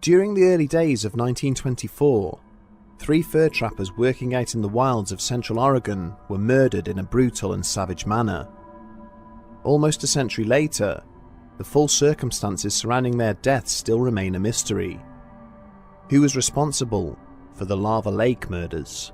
During the early days of 1924, 3 fur trappers working out in the wilds of Central Oregon were murdered in a brutal and savage manner. Almost a century later, the full circumstances surrounding their deaths still remain a mystery. Who was responsible for the Lava Lake murders?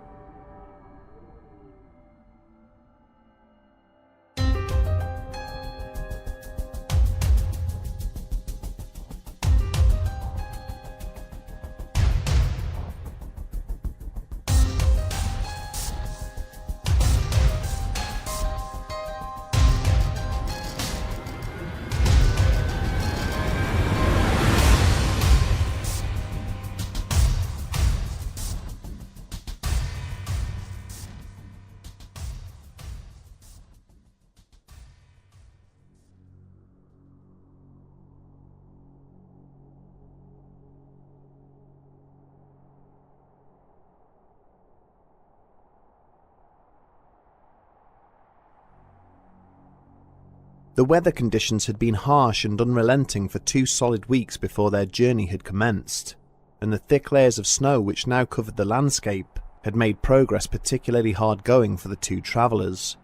The weather conditions had been harsh and unrelenting for 2 solid weeks before their journey had commenced, and the thick layers of snow which now covered the landscape had made progress particularly hard going for the 2 travellers.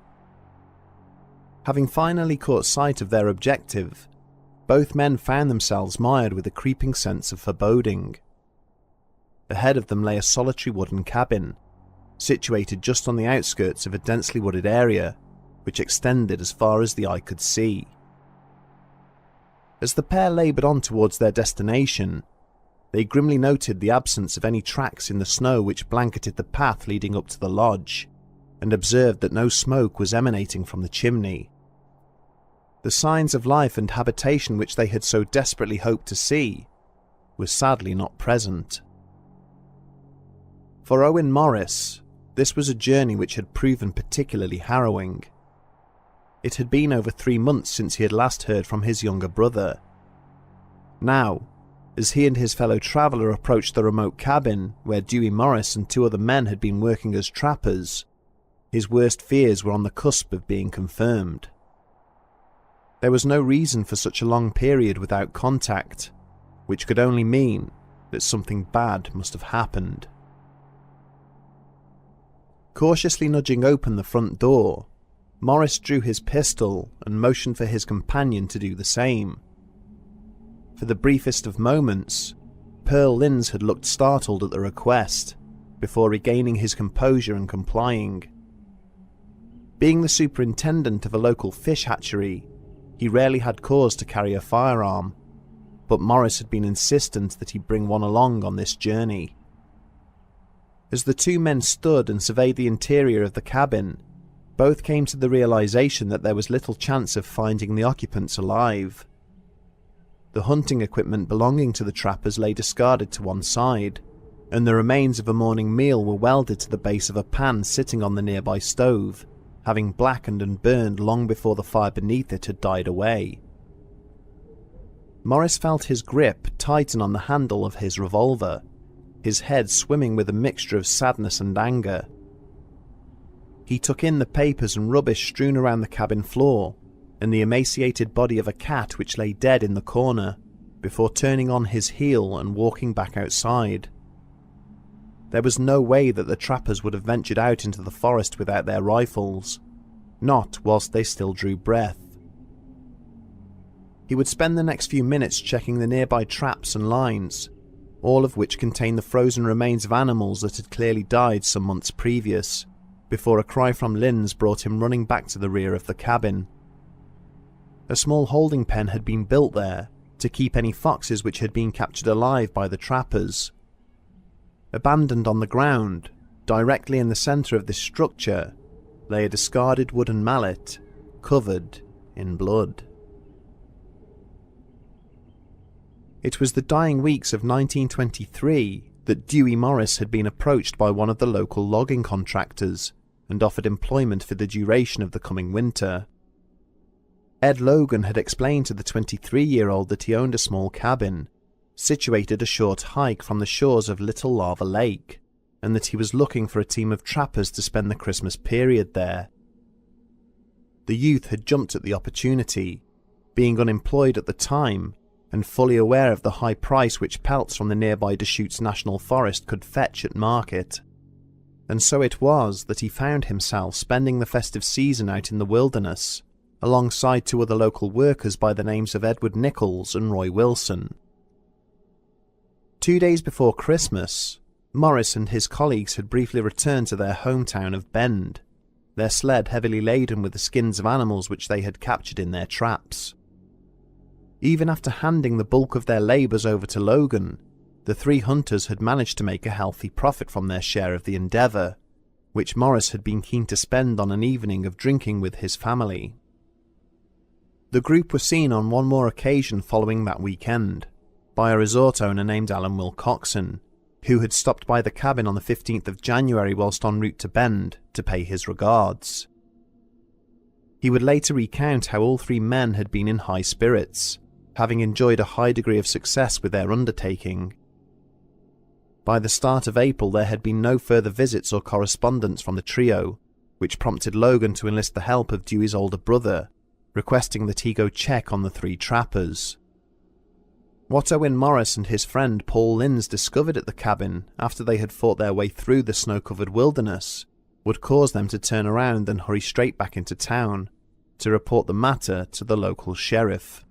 Having finally caught sight of their objective, both men found themselves mired with a creeping sense of foreboding. Ahead of them lay a solitary wooden cabin, situated just on the outskirts of a densely wooded area which extended as far as the eye could see. As the pair laboured on towards their destination, they grimly noted the absence of any tracks in the snow which blanketed the path leading up to the lodge, and observed that no smoke was emanating from the chimney. The signs of life and habitation which they had so desperately hoped to see were sadly not present. For Owen Morris, this was a journey which had proven particularly harrowing. It had been over 3 months since he had last heard from his younger brother. Now, as he and his fellow traveller approached the remote cabin where Dewey Morris and 2 other men had been working as trappers, his worst fears were on the cusp of being confirmed. There was no reason for such a long period without contact, which could only mean that something bad must have happened. Cautiously nudging open the front door, Morris drew his pistol and motioned for his companion to do the same. For the briefest of moments, Pearl Linz had looked startled at the request, before regaining his composure and complying. Being the superintendent of a local fish hatchery, he rarely had cause to carry a firearm, but Morris had been insistent that he bring one along on this journey. As the 2 men stood and surveyed the interior of the cabin, both came to the realization that there was little chance of finding the occupants alive. The hunting equipment belonging to the trappers lay discarded to one side, and the remains of a morning meal were welded to the base of a pan sitting on the nearby stove, having blackened and burned long before the fire beneath it had died away. Morris felt his grip tighten on the handle of his revolver, his head swimming with a mixture of sadness and anger. He took in the papers and rubbish strewn around the cabin floor, and the emaciated body of a cat which lay dead in the corner, before turning on his heel and walking back outside. There was no way that the trappers would have ventured out into the forest without their rifles, not whilst they still drew breath. He would spend the next few minutes checking the nearby traps and lines, all of which contained the frozen remains of animals that had clearly died some months previous, before a cry from Linz brought him running back to the rear of the cabin. A small holding pen had been built there to keep any foxes which had been captured alive by the trappers. Abandoned on the ground, directly in the centre of this structure, lay a discarded wooden mallet, covered in blood. It was the dying weeks of 1923 that Dewey Morris had been approached by one of the local logging contractors and offered employment for the duration of the coming winter. Ed Logan had explained to the 23-year-old that he owned a small cabin, situated a short hike from the shores of Little Lava Lake, and that he was looking for a team of trappers to spend the Christmas period there. The youth had jumped at the opportunity, being unemployed at the time, and fully aware of the high price which pelts from the nearby Deschutes National Forest could fetch at market. And so it was that he found himself spending the festive season out in the wilderness, alongside two other local workers by the names of Edward Nichols and Roy Wilson. 2 days before Christmas, Morris and his colleagues had briefly returned to their hometown of Bend, their sled heavily laden with the skins of animals which they had captured in their traps. Even after handing the bulk of their labours over to Logan, the three hunters had managed to make a healthy profit from their share of the endeavour, which Morris had been keen to spend on an evening of drinking with his family. The group were seen on one more occasion following that weekend, by a resort owner named Alan Wilcoxon, who had stopped by the cabin on the 15th of January whilst en route to Bend to pay his regards. He would later recount how all three men had been in high spirits, having enjoyed a high degree of success with their undertaking. By the start of April there had been no further visits or correspondence from the trio, which prompted Logan to enlist the help of Dewey's older brother, requesting that he go check on the three trappers. What Owen Morris and his friend Paul Linz discovered at the cabin after they had fought their way through the snow-covered wilderness would cause them to turn around and hurry straight back into town to report the matter to the local sheriff.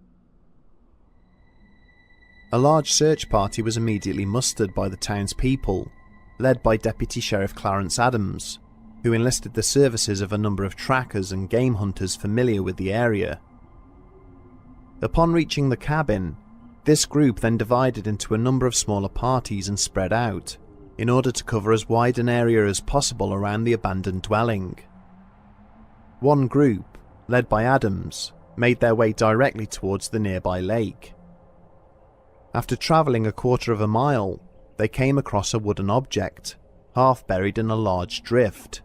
A large search party was immediately mustered by the townspeople, led by Deputy Sheriff Clarence Adams, who enlisted the services of a number of trackers and game hunters familiar with the area. Upon reaching the cabin, this group then divided into a number of smaller parties and spread out, in order to cover as wide an area as possible around the abandoned dwelling. One group, led by Adams, made their way directly towards the nearby lake. After travelling a quarter of a mile, they came across a wooden object, half buried in a large drift.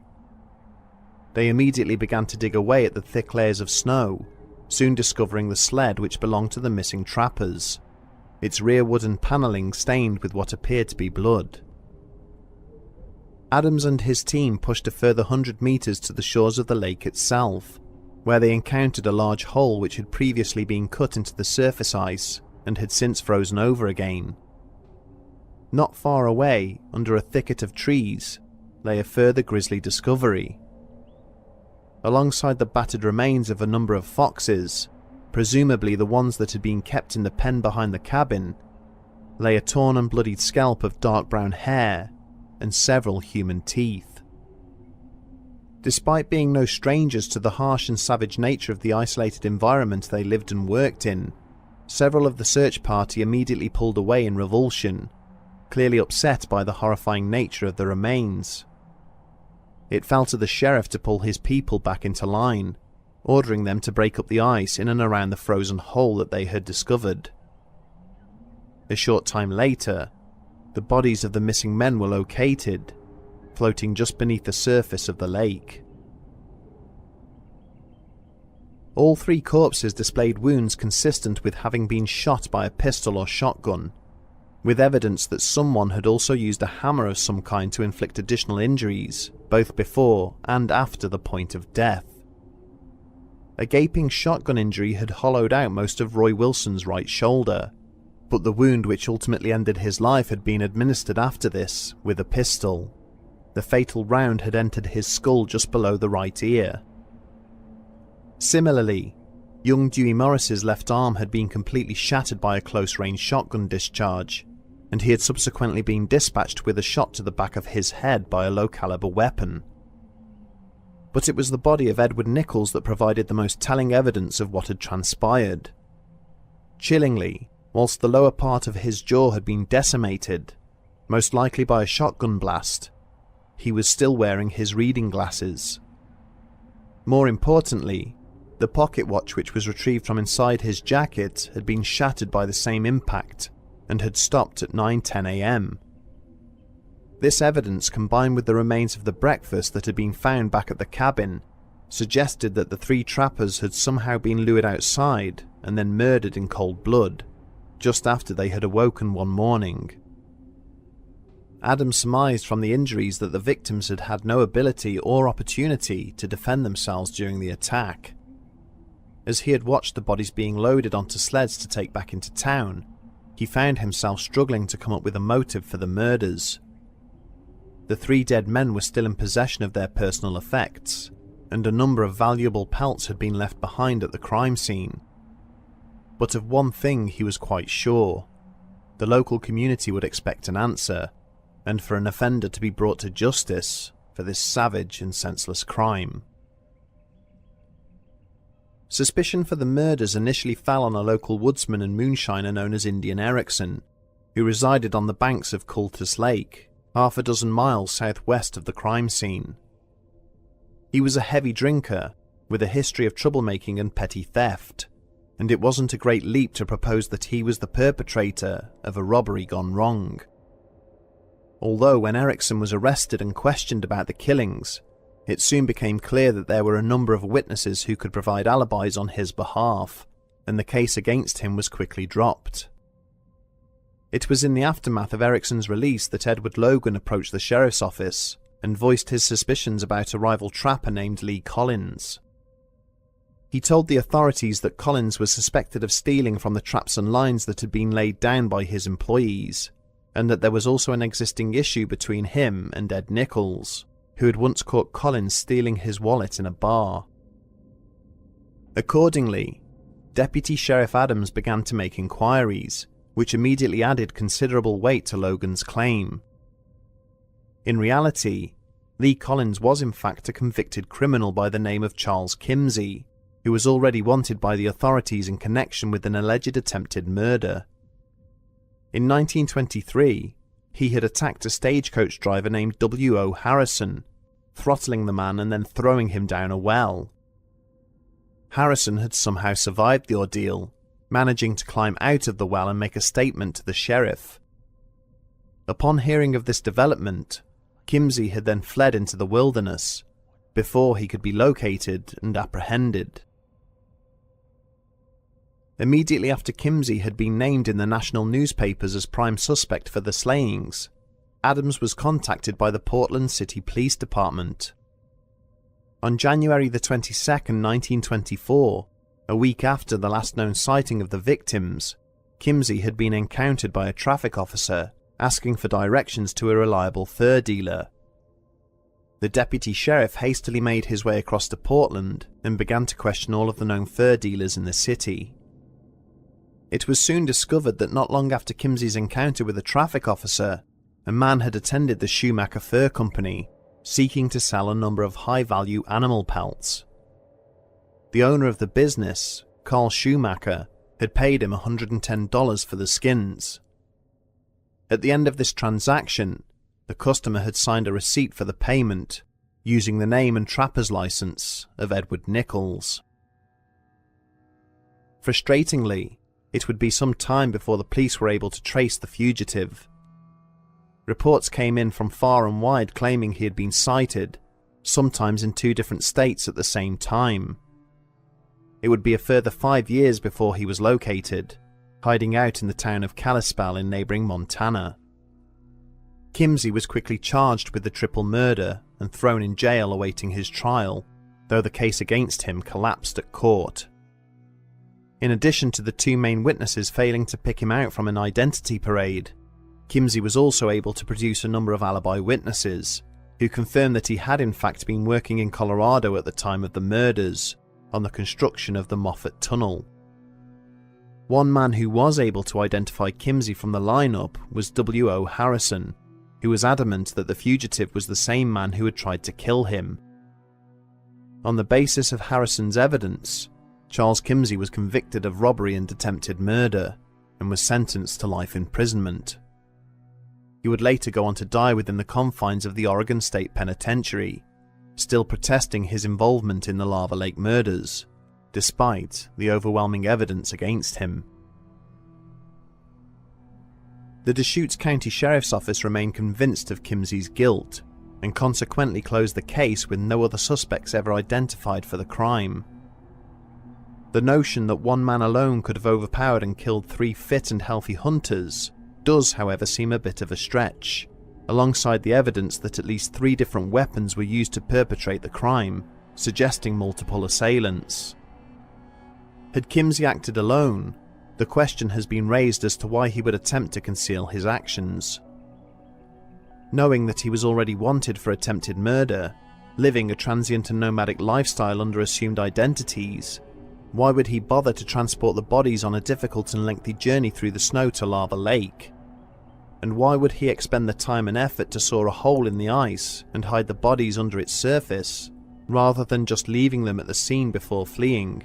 They immediately began to dig away at the thick layers of snow, soon discovering the sled which belonged to the missing trappers, its rear wooden panelling stained with what appeared to be blood. Adams and his team pushed a further 100 metres to the shores of the lake itself, where they encountered a large hole which had previously been cut into the surface ice and had since frozen over again. Not far away, under a thicket of trees, lay a further grisly discovery. Alongside the battered remains of a number of foxes, presumably the ones that had been kept in the pen behind the cabin, lay a torn and bloodied scalp of dark brown hair and several human teeth. Despite being no strangers to the harsh and savage nature of the isolated environment they lived and worked in, several of the search party immediately pulled away in revulsion, clearly upset by the horrifying nature of the remains. It fell to the sheriff to pull his people back into line, ordering them to break up the ice in and around the frozen hole that they had discovered. A short time later, the bodies of the missing men were located, floating just beneath the surface of the lake. All three corpses displayed wounds consistent with having been shot by a pistol or shotgun, with evidence that someone had also used a hammer of some kind to inflict additional injuries, both before and after the point of death. A gaping shotgun injury had hollowed out most of Roy Wilson's right shoulder, but the wound which ultimately ended his life had been administered after this, with a pistol. The fatal round had entered his skull just below the right ear. Similarly, young Dewey Morris's left arm had been completely shattered by a close-range shotgun discharge, and he had subsequently been dispatched with a shot to the back of his head by a low-caliber weapon. But it was the body of Edward Nichols that provided the most telling evidence of what had transpired. Chillingly, whilst the lower part of his jaw had been decimated, most likely by a shotgun blast, he was still wearing his reading glasses. More importantly, the pocket watch which was retrieved from inside his jacket had been shattered by the same impact and had stopped at 9:10 AM. This evidence, combined with the remains of the breakfast that had been found back at the cabin, suggested that the three trappers had somehow been lured outside and then murdered in cold blood, just after they had awoken one morning. Adams surmised from the injuries that the victims had had no ability or opportunity to defend themselves during the attack. As he had watched the bodies being loaded onto sleds to take back into town, he found himself struggling to come up with a motive for the murders. The 3 dead men were still in possession of their personal effects, and a number of valuable pelts had been left behind at the crime scene. But of one thing he was quite sure: the local community would expect an answer, and for an offender to be brought to justice for this savage and senseless crime. Suspicion for the murders initially fell on a local woodsman and moonshiner known as Indian Erickson, who resided on the banks of Cultus Lake, half a dozen miles southwest of the crime scene. He was a heavy drinker, with a history of troublemaking and petty theft, and it wasn't a great leap to propose that he was the perpetrator of a robbery gone wrong. Although when Erickson was arrested and questioned about the killings, it soon became clear that there were a number of witnesses who could provide alibis on his behalf, and the case against him was quickly dropped. It was in the aftermath of Erickson's release that Edward Logan approached the sheriff's office and voiced his suspicions about a rival trapper named Lee Collins. He told the authorities that Collins was suspected of stealing from the traps and lines that had been laid down by his employees, and that there was also an existing issue between him and Ed Nichols, who had once caught Collins stealing his wallet in a bar. Accordingly, Deputy Sheriff Adams began to make inquiries, which immediately added considerable weight to Logan's claim. In reality, Lee Collins was in fact a convicted criminal by the name of Charles Kimsey, who was already wanted by the authorities in connection with an alleged attempted murder. In 1923, he had attacked a stagecoach driver named W.O. Harrison, throttling the man and then throwing him down a well. Harrison had somehow survived the ordeal, managing to climb out of the well and make a statement to the sheriff. Upon hearing of this development, Kimsey had then fled into the wilderness, before he could be located and apprehended. Immediately after Kimsey had been named in the national newspapers as prime suspect for the slayings, Adams was contacted by the Portland City Police Department. On January the 22nd, 1924, a week after the last known sighting of the victims, Kimsey had been encountered by a traffic officer asking for directions to a reliable fur dealer. The deputy sheriff hastily made his way across to Portland and began to question all of the known fur dealers in the city. It was soon discovered that not long after Kimsey's encounter with a traffic officer, a man had attended the Schumacher Fur Company, seeking to sell a number of high-value animal pelts. The owner of the business, Carl Schumacher, had paid him $110 for the skins. At the end of this transaction, the customer had signed a receipt for the payment, using the name and trapper's license of Edward Nichols. Frustratingly, it would be some time before the police were able to trace the fugitive. Reports came in from far and wide claiming he had been sighted, sometimes in 2 different states at the same time. It would be a further 5 years before he was located, hiding out in the town of Kalispell in neighbouring Montana. Kimsey was quickly charged with the triple murder and thrown in jail awaiting his trial, though the case against him collapsed at court. In addition to the 2 main witnesses failing to pick him out from an identity parade, Kimsey was also able to produce a number of alibi witnesses, who confirmed that he had in fact been working in Colorado at the time of the murders, on the construction of the Moffat Tunnel. One man who was able to identify Kimsey from the lineup was W.O. Harrison, who was adamant that the fugitive was the same man who had tried to kill him. On the basis of Harrison's evidence, Charles Kimsey was convicted of robbery and attempted murder, and was sentenced to life imprisonment. He would later go on to die within the confines of the Oregon State Penitentiary, still protesting his involvement in the Lava Lake murders, despite the overwhelming evidence against him. The Deschutes County Sheriff's Office remained convinced of Kimsey's guilt, and consequently closed the case with no other suspects ever identified for the crime. The notion that one man alone could have overpowered and killed 3 fit and healthy hunters does, however, seem a bit of a stretch, alongside the evidence that at least 3 different weapons were used to perpetrate the crime, suggesting multiple assailants. Had Kimsey acted alone, the question has been raised as to why he would attempt to conceal his actions. Knowing that he was already wanted for attempted murder, living a transient and nomadic lifestyle under assumed identities, why would he bother to transport the bodies on a difficult and lengthy journey through the snow to Lava Lake? And why would he expend the time and effort to saw a hole in the ice and hide the bodies under its surface, rather than just leaving them at the scene before fleeing?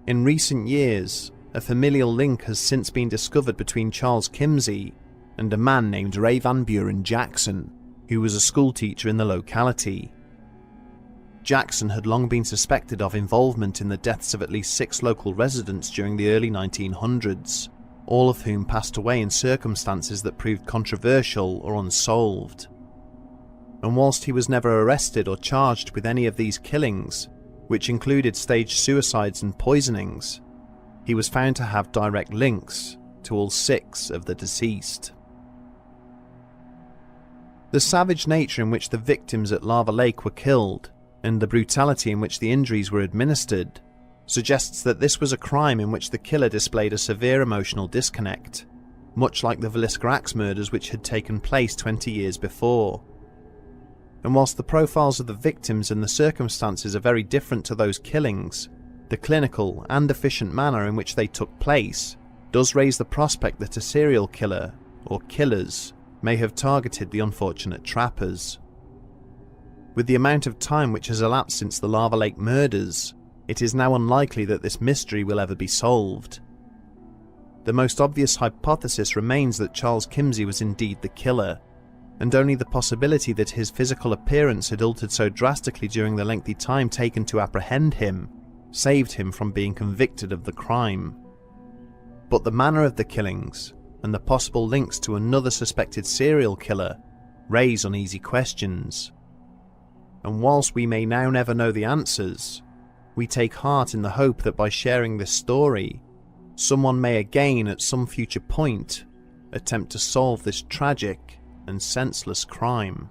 In recent years, a familial link has since been discovered between Charles Kimsey and a man named Ray Van Buren Jackson, who was a schoolteacher in the locality. Jackson had long been suspected of involvement in the deaths of at least 6 local residents during the early 1900s, all of whom passed away in circumstances that proved controversial or unsolved. And whilst he was never arrested or charged with any of these killings, which included staged suicides and poisonings, he was found to have direct links to all 6 of the deceased. The savage nature in which the victims at Lava Lake were killed, and the brutality in which the injuries were administered, suggests that this was a crime in which the killer displayed a severe emotional disconnect, much like the Villisca Axe murders which had taken place 20 years before. And whilst the profiles of the victims and the circumstances are very different to those killings, the clinical and efficient manner in which they took place does raise the prospect that a serial killer, or killers, may have targeted the unfortunate trappers. With the amount of time which has elapsed since the Lava Lake murders, it is now unlikely that this mystery will ever be solved. The most obvious hypothesis remains that Charles Kimsey was indeed the killer, and only the possibility that his physical appearance had altered so drastically during the lengthy time taken to apprehend him saved him from being convicted of the crime. But the manner of the killings, and the possible links to another suspected serial killer, raise uneasy questions. And whilst we may now never know the answers, we take heart in the hope that by sharing this story, someone may again at some future point attempt to solve this tragic and senseless crime.